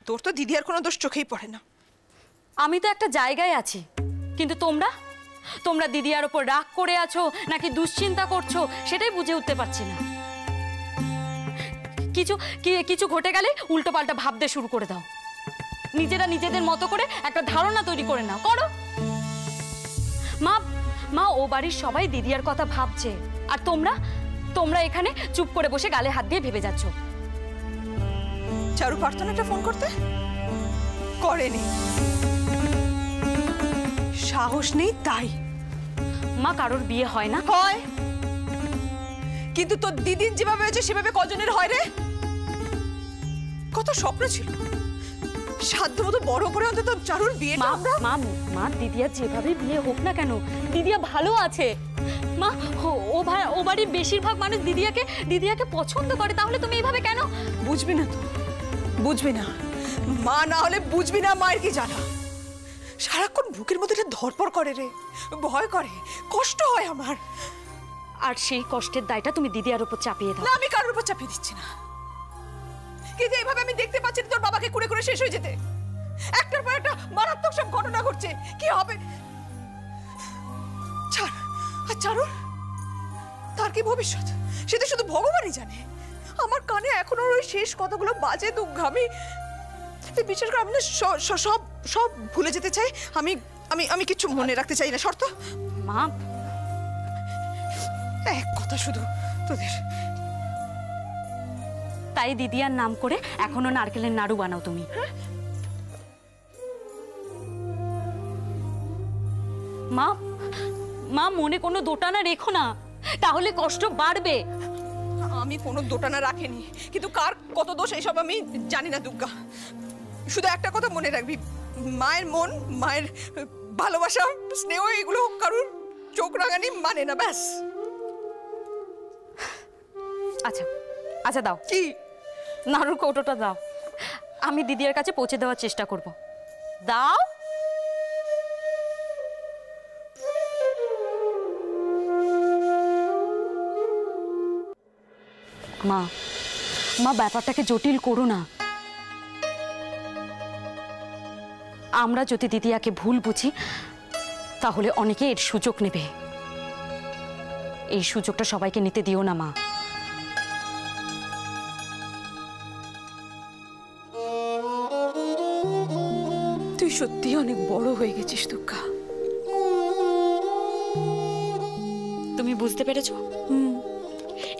তোর তো দিদি আর কোনো দোষ চোখেই পড়ে না। আমি তো একটা জায়গায় আছি, কিন্তু তোমরা তোমরা দিদিয়ার ওপর রাগ করে আছো নাকি দুশ্চিন্তা করছো সেটাই বুঝে উঠতে পারছি না। কিছু ঘটে গেলে উল্টো পাল্টা ভাবতে শুরু করে দাও, নিজেরা নিজেদের মতো করে একটা ধারণা তৈরি করে নাও। করো মা, মা ও বাড়ির সবাই দিদিয়ার কথা ভাবছে, আর তোমরা তোমরা এখানে চুপ করে বসে গালে হাত দিয়ে ভেবে যাচ্ছ। চারু পারতো না একটা ফোন করতে, করেনি, সাহস নেই তাই। মা কারোর বিয়ে হয় না? হয়, কিন্তু তোর দিদির যেভাবে হয়েছে সেভাবে কজনের হয় রে? কত স্বপ্ন ছিল, সাধ্য মতো বড় করে অন্তত চারুর বিয়েটা আমরা। মা মা দিদিয়া যেভাবে বিয়ে হোক না কেন, দিদিয়া ভালো আছে মা। ও বাড়ির বেশিরভাগ মানুষ দিদিয়াকে পছন্দ করে, তাহলে তুমি এইভাবে কেন? বুঝবি না তো, বুঝবি না মা, না হলে বুঝবি না মায়ের কি জ্বালা। সারাক্ষণ বুকের মধ্যে ধরপড় করে রে, ভয় করে, কষ্ট হয় আমার। আর সেই কষ্টের দায়টা তুমি দিদিয়ার উপর চাপিয়ে দাও। না, আমি কারোর উপর চাপিয়ে দিচ্ছি না, কিন্তু এইভাবে আমি দেখতে পাচ্ছি তোর বাবাকে কুড়ে কুড়ে শেষ হয়ে যেতে। একটার পর একটা মারাত্মক সব ঘটনা ঘটছে, কি হবে? ছাড়, আর চারুর তার কি ভবিষ্যৎ সেটা শুধু ভগবানই জানে। আমার কানে এখনো ওই শেষ কথাগুলো বাজে দুঃখ। আমি বিশেষ করে আমি সব সব ভুলে যেতে চাই। আমি আমি আমি কিছু মনে রাখতে চাই না। শর্ত মা, এক কথা শুধু তোদের। তাই দিদিয়ার নাম করে এখনো নারকেলের নাড়ু বানাও তুমি। মা মা মনে কোনো দোটানা রেখো না, তাহলে কষ্ট বাড়বে। আমি কোনো দোটানা রাখিনি, কিন্তু কার কত দোষ এইসব আমি জানি না দুর্গা। শুধু একটা কথা মনে রাখবি, মায়ের মন, মায়ের ভালোবাসা, স্নেহ এগুলো কারুর চোখ রাঙানি মানে না, ব্যাস। আচ্ছা আচ্ছা দাও, কি নাড়ুর কৌটোটা দাও, আমি দিদিয়ার কাছে পৌঁছে দেওয়ার চেষ্টা করব। দাও। মা মা ব্যাপারটাকে জটিল করো না। আমরা যদি দিদিয়াকে ভুল বুঝি তাহলে অনেকে এর সুযোগ নেবে। এই সুযোগটা সবাইকে নিতে দিও না মা। তুই সত্যি অনেক বড় হয়ে গেছিস দুর্গা। তুমি বুঝতে পেরেছো?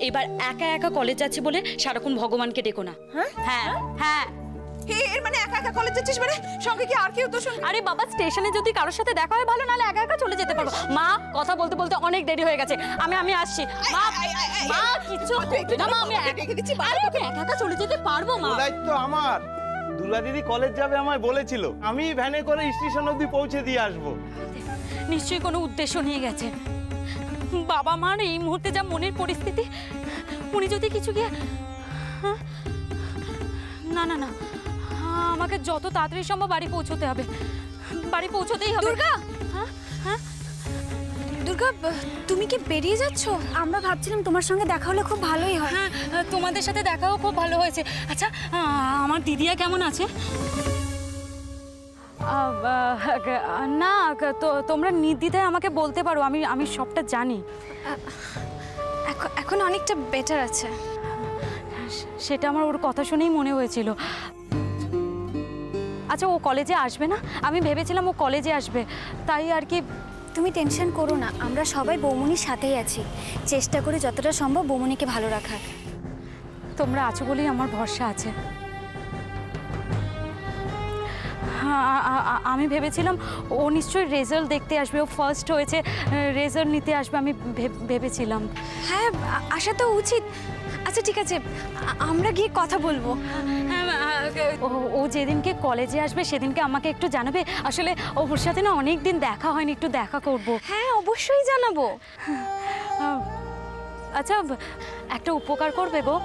এবার একা একা কলেজ যাচ্ছি বলে সারাক্ষণ ভগবানকে ডেকো না। হ্যাঁ হ্যাঁ, এর মানে একা একা কলেজ যাচ্ছিস মানে? সঙ্গে কি আর কেউ তোর সঙ্গে? আরে বাবা, স্টেশনে যদি কারোর সাথে দেখা হয় ভালো, নাহলে একা একা চলে যেতে পারবো। মা কথা বলতে বলতে অনেক দেরি হয়ে গেছে, আমি আসছি। মা মা কিছু না মা, আমি একা একা চলে যেতে পারবো মা। দায়িত্ব আমার। দুলা দিদি কলেজ যাবে আমায় বলেছিল, আমি ভ্যানে করে স্টেশন অবধি পৌঁছে দিয়ে আসবো। নিশ্চয়ই কোনো উদ্দেশ্য নিয়ে গেছে। বাবা মার এই মুহূর্তে যা মনের পরিস্থিতি, উনি যদি কিছু গিয়ে না না না, আমাকে যত তাড়াতাড়ি সম্ভব বাড়ি পৌঁছতে হবে, বাড়ি পৌঁছতেই হবে। দুর্গা, দুর্গা তুমি কি বেরিয়ে যাচ্ছ? আমরা ভাবছিলাম তোমার সঙ্গে দেখা হলে খুব ভালোই হয়। হ্যাঁ, তোমাদের সাথে দেখাও খুব ভালো হয়েছে। আচ্ছা, আমার দিদিয়া কেমন আছে? না, তোমরা নির্দ্বিধায় আমাকে বলতে পারো, আমি সবটা জানি। এখন অনেকটা বেটার আছে। সেটা আমার ওর কথা শুনেই মনে হয়েছিল। আচ্ছা, ও কলেজে আসবে না? আমি ভেবেছিলাম ও কলেজে আসবে, তাই আর কি। তুমি টেনশন করো না, আমরা সবাই বৌমনির সাথেই আছি। চেষ্টা করি যতটা সম্ভব বৌমনিকে ভালো রাখার। তোমরা আছো বলেই আমার ভরসা আছে। আমি ভেবেছিলাম ও নিশ্চয়ই রেজাল্ট দেখতে আসবে, ও ফার্স্ট হয়েছে, রেজাল্ট নিতে আসবে, আমি ভেবেছিলাম। হ্যাঁ, আসা তো উচিত। আচ্ছা ঠিক আছে, আমরা গিয়ে কথা বলবো। ও যেদিনকে কলেজে আসবে সেদিনকে আমাকে একটু জানাবে। আসলে ওর সাথে না অনেক দিন দেখা হয়নি, একটু দেখা করব। হ্যাঁ অবশ্যই জানাবো। আচ্ছা, একটা উপকার করবে গো।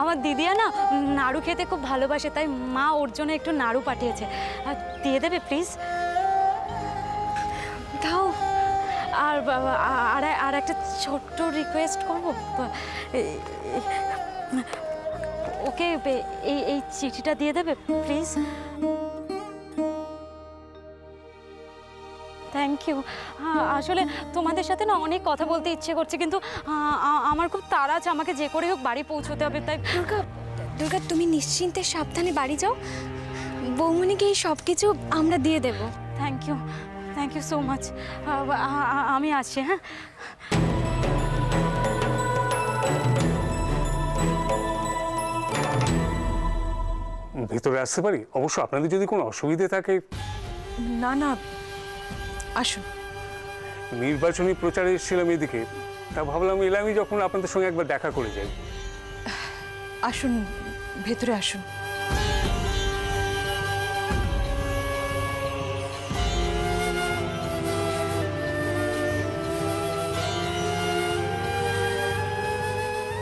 আমার দিদিয়া না নাড়ু খেতে খুব ভালোবাসে, তাই মা ওর জন্য একটু নাড়ু পাঠিয়েছে, দিয়ে দেবে প্লিজ? দাও। আর একটা ছোট্ট রিকোয়েস্ট করবো। ওকে এই চিঠিটা দিয়ে দেবে প্লিজ। Thank you. আসলে তোমাদের সাথে না অনেক কথা বলতে ইচ্ছে করছে, কিন্তু আমার খুব তাড়া আছে, আমাকে যে করে হোক বাড়ি পৌঁছতে হবে। তাই দুর্গা, তুমি নিশ্চিন্তে সাবধানে বাড়ি যাও। বৌমনিকে এই সব কিছু আমরা দিয়ে দেব। Thank you so much. আমি আসছি। হ্যাঁ, ভেতরে আসতে পারি? অবশ্য আপনাদের যদি কোনো অসুবিধে থাকে। না না, আসুন। নির্বাচনী প্রচারে এসেছিলাম এদিকে, তা ভাবলাম এলামই যখন আপনাদের সঙ্গে একবার দেখা করে যাই। আসুন, ভেতরে আসুন।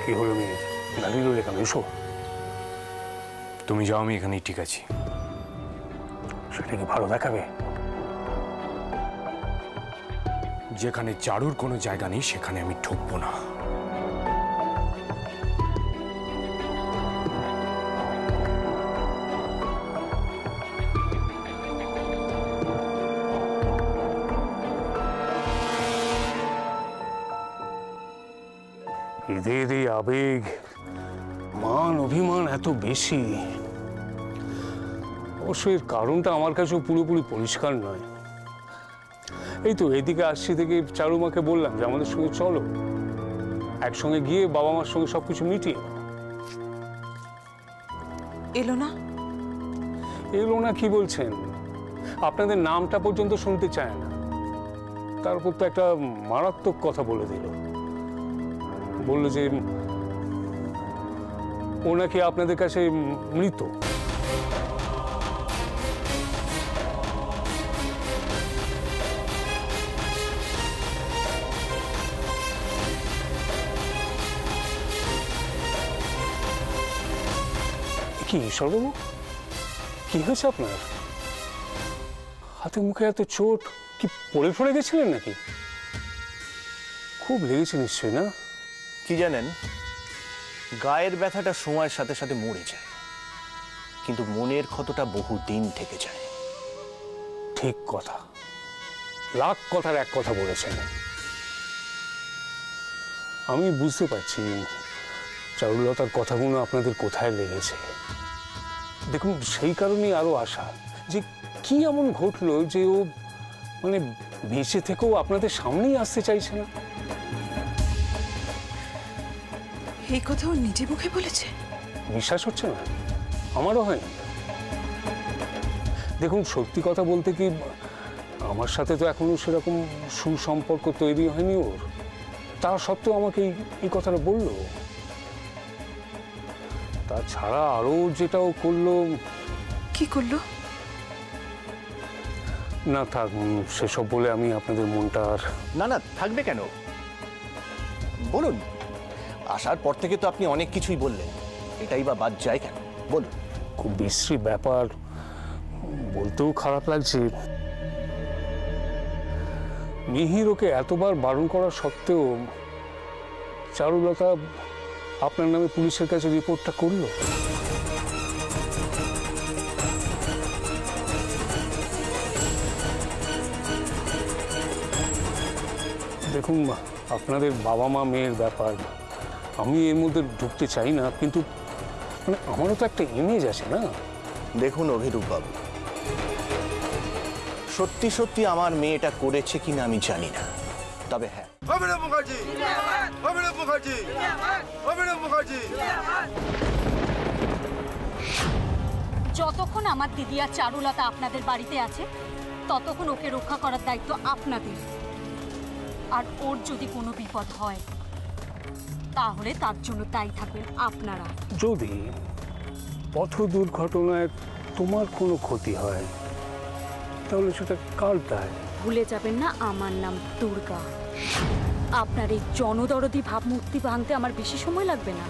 কি হলো মেয়ে, দাঁড়িয়ে রইলে কেন? এসো। তুমি যাও, আমি এখানেই ঠিক আছি। সেটা কি ভালো দেখাবে? যেখানে চারুর কোনো জায়গা নেই সেখানে আমি ঢুকবো না। এদের এই আবেগ, মান অভিমান এত বেশি, অবশ্য এর কারণটা আমার কাছেও পুরোপুরি পরিষ্কার নয়। এই তো এদিকে আসছি থেকে চারুমাকে বললাম যে আমাদের সঙ্গে চলো, একসঙ্গে গিয়ে বাবা মার সঙ্গে সবকিছু মিটিয়ে। এলো না? এলো না কি বলছেন? আপনাদের নামটা পর্যন্ত শুনতে চায় না। তারপর তো একটা মারাত্মক কথা বলে দিল। বলল যে ও নাকি আপনাদের কাছে মৃত। কি ঈশ্বরবাবু, কি হয়েছে আপনার? হাতে মুখে এত চোট, কি পড়ে পড়ে গেছিলেন নাকি? খুব লেগেছে নিশ্চয়ই, না? কি জানেন, গায়ের ব্যথাটা সময়ের সাথে সাথে মরে যায়, কিন্তু মনের ক্ষতটা বহু দিন থেকে যায়। ঠিক কথা, লাখ কথার এক কথা বলেছেন। আমি বুঝতে পারছি চারুলতার কথাগুলো আপনাদের কোথায় লেগেছে। দেখুন, সেই কারণেই আরো আশা যে কি এমন ঘটলো যে ও মানে বেঁচে থেকেও আপনাদের সামনেই আসতে চাইছে না। এই কথা ও নিজে মুখে বলেছে? বিশ্বাস হচ্ছে না? আমারও হয় না। দেখুন, সত্যি কথা বলতে কি, আমার সাথে তো এখনো সেরকম সুসম্পর্ক তৈরি হয়নি ওর। তা সত্ত্বেও আমাকে এই কথাটা বললো। তাছাড়া আরো যেটাও করলো। কি করলো? না থাক, সেসব বলে আমি আপনাদের মনটা আর। না না, থাকবে কেন, বলুন। আসার পর থেকে তো আপনি অনেক কিছুই বললেন, এটাই বা বাদ যায় কেন, বলুন। খুব বিশ্রী ব্যাপার, বলতেও খারাপ লাগছে। মিহির ওকে এতবার বারণ করা সত্ত্বেও চারুলতা আপনার নামে পুলিশের কাছে রিপোর্টটা করলো। দেখুন, আপনাদের বাবা মা মেয়ের ব্যাপার, আমি এর মধ্যে ঢুকতে চাই না, কিন্তু মানে আমারও তো একটা ইমেজ আছে না। দেখুন অভিরূপ বাবু, সত্যি সত্যি আমার মেয়েটা করেছে কিনা আমি জানি না, তবে হ্যাঁ, অভিনব মুখার্জি, অভিনব মুখার্জি, অভিনব মুখার্জি। যতক্ষণ আমার দিদি আর চারুলতা আপনাদের বাড়িতে আছে ততক্ষণ ওকে রক্ষা করার দায়িত্ব আপনাদের। আর ওর যদি কোনো বিপদ হয় তাহলে তার জন্য দায়ী থাকবেন আপনারা। যদি পথ দুর্ঘটনায় তোমার কোনো ক্ষতি হয় তাহলে সেটা কার দায়? ভুলে যাবেন না, আমার নাম দুর্গা। আপনার এই জনদরদি ভাবমূর্তি ভাঙতে আমার বেশি সময় লাগবে না।